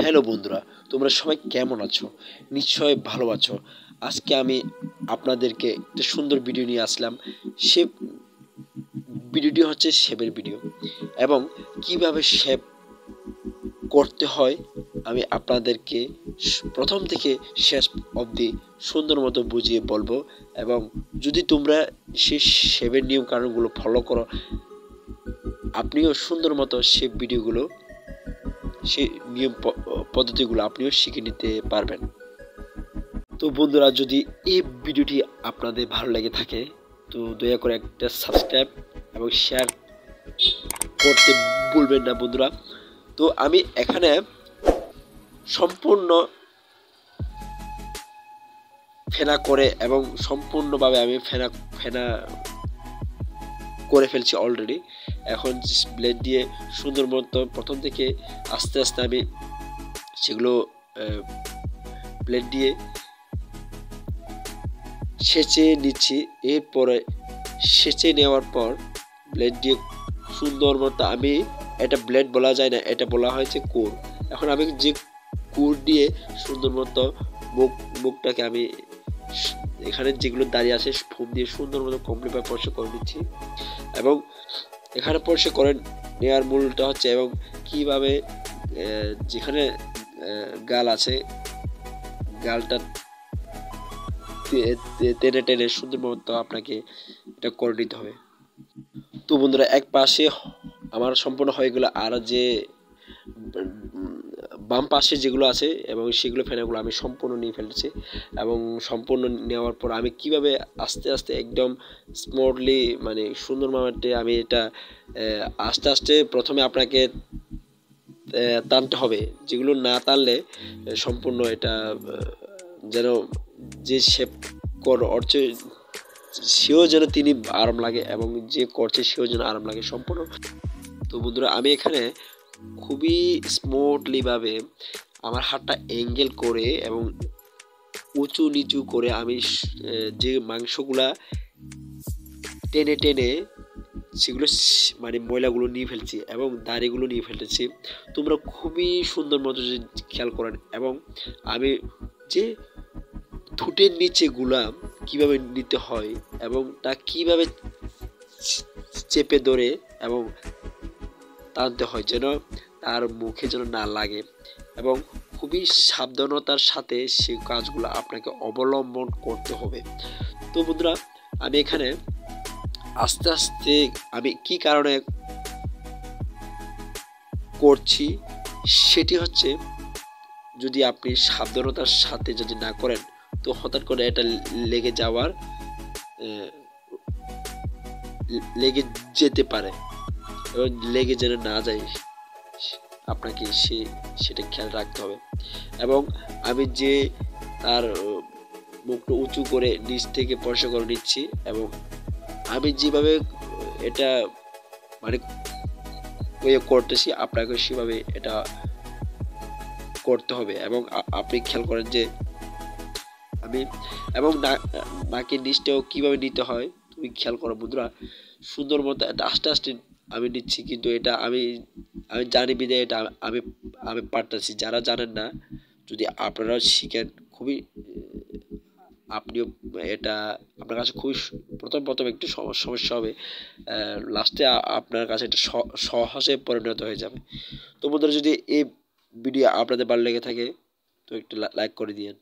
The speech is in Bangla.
হ্যালো বন্ধুরা, তোমরা সবাই কেমন আছো? নিশ্চয় ভালো আছো। আজকে আমি আপনাদেরকে একটা সুন্দর ভিডিও নিয়ে আসলাম। সে ভিডিওটি হচ্ছে শেপের ভিডিও এবং কিভাবে শেপ করতে হয় আমি আপনাদেরকে প্রথম থেকে শেষ অবধি সুন্দর মতো বুঝিয়ে বলবো। এবং যদি তোমরা সেই শেপের নিয়ম কানুনগুলো ফলো করো, আপনিও সুন্দর মতো শেপ ভিডিওগুলো সেই নিয়ম পদ্ধতিগুলো আপনিও শিখে নিতে পারবেন। তো বন্ধুরা, যদি এই ভিডিওটি আপনাদের ভালো লেগে থাকে তো দয়া করে একটা সাবস্ক্রাইব এবং শেয়ার করতে ভুলবেন না বন্ধুরা। তো আমি এখানে সম্পূর্ণ ফেনা করে এবং সম্পূর্ণভাবে আমি ফেনা ফেনা করে ফেলছি অলরেডি। এখন ব্লেড দিয়ে সুন্দর মতো প্রথম থেকে আস্তে আস্তে আমি সেগুলো ব্লেড দিয়ে সেচে নিচ্ছি। এরপরে সেচে নেওয়ার পর ব্লেড দিয়ে সুন্দর মতো আমি, এটা ব্লেড বলা যায় না, এটা বলা হয়েছে কোর। এখন আমি যে কোর দিয়ে সুন্দর মতো মুখটাকে আমি এখানে যেগুলো দাঁড়িয়ে আছে ফোম দিয়ে সুন্দর মতো কমপ্লিটভাবে পরিষ্কার করে নিচ্ছি। এবং এখানে পরিষ্কার করে নেওয়ার মূলটা হচ্ছে এবং কিভাবে যেখানে গাল আছে গালটা টেনে টেনে সুন্দর মতো আপনাকে এটা করে নিতে হবে। তো বন্ধুরা, এক পাশে আমার সম্পূর্ণ হয়ে গেল, আর যে বাম পাশে যেগুলো আছে এবং সেগুলো ফেনাগুলো আমি সম্পূর্ণ নিয়ে ফেলেছি। এবং সম্পূর্ণ নেওয়ার পর আমি কিভাবে আস্তে আস্তে একদম স্মুথলি মানে সুন্দর মামাতে আমি এটা আস্তে আস্তে প্রথমে আপনাকে টানতে হবে। যেগুলো না টানলে সম্পূর্ণ এটা যেন যে শেপ করছে সেও যেন তিনি আরাম লাগে এবং যে করছে সেও যেন আরাম লাগে সম্পূর্ণ। তো বন্ধুরা, আমি এখানে খুবই স্মুথলি ভাবে আমার হাতটা অ্যাঙ্গেল করে এবং উঁচু নিচু করে আমি যে মাংসগুলা টেনে টেনে সেগুলো মানে ময়লাগুলো নিয়ে ফেলছি এবং দাড়িগুলো নিয়ে ফেলেছি। তোমরা খুবই সুন্দর মতো যদি খেয়াল করেন। এবং আমি যে ঠোঁটের নিচে গুলা কিভাবে নিতে হয় এবং তা কিভাবে চেপে ধরে এবং টানতে হয় যেন তার মুখে যেন না লাগে, এবং খুবই সাবধানতার সাথে সেই কাজগুলো আপনাকে অবলম্বন করতে হবে। তো বন্ধুরা, আমি এখানে আস্তে আস্তে আমি কি কারণে করছি সেটি হচ্ছে, যদি আপনি সাবধানতার সাথে যদি না করেন তো হঠাৎ করে এটা লেগে যাওয়ার লেগে যেতে পারে এবং লেগে যেন না যায় আপনাকে সেটা খেয়াল রাখতে হবে। এবং আমি যে তার মুখটা উঁচু করে নিচ থেকে পরিষ্কার করে নিচ্ছি এবং আমি যেভাবে এটা মানে করতেছি আপনাকে সেভাবে এটা করতে হবে। এবং আপনি খেয়াল করেন যে আমি এবং নাকের নিচটাও কিভাবে নিতে হয় তুমি খেয়াল করো বন্ধুরা। সুন্দর মতো এটা আস্তে আস্তে আমি নিচ্ছি, কিন্তু এটা আমি আমি জানি বিধায় এটা আমি আমি পারতেছি। যারা জানেন না, যদি আপনারাও শিখেন খুবই আপনিও এটা আপনার কাছে খুবই প্রথম প্রথম একটু সমস্যা হবে, লাস্টে আপনার কাছে এটা সহজে পরিণত হয়ে যাবে। তো বন্ধুরা, যদি এই ভিডিও আপনাদের ভালো লেগে থাকে তো একটু লাইক করে দিয়েন।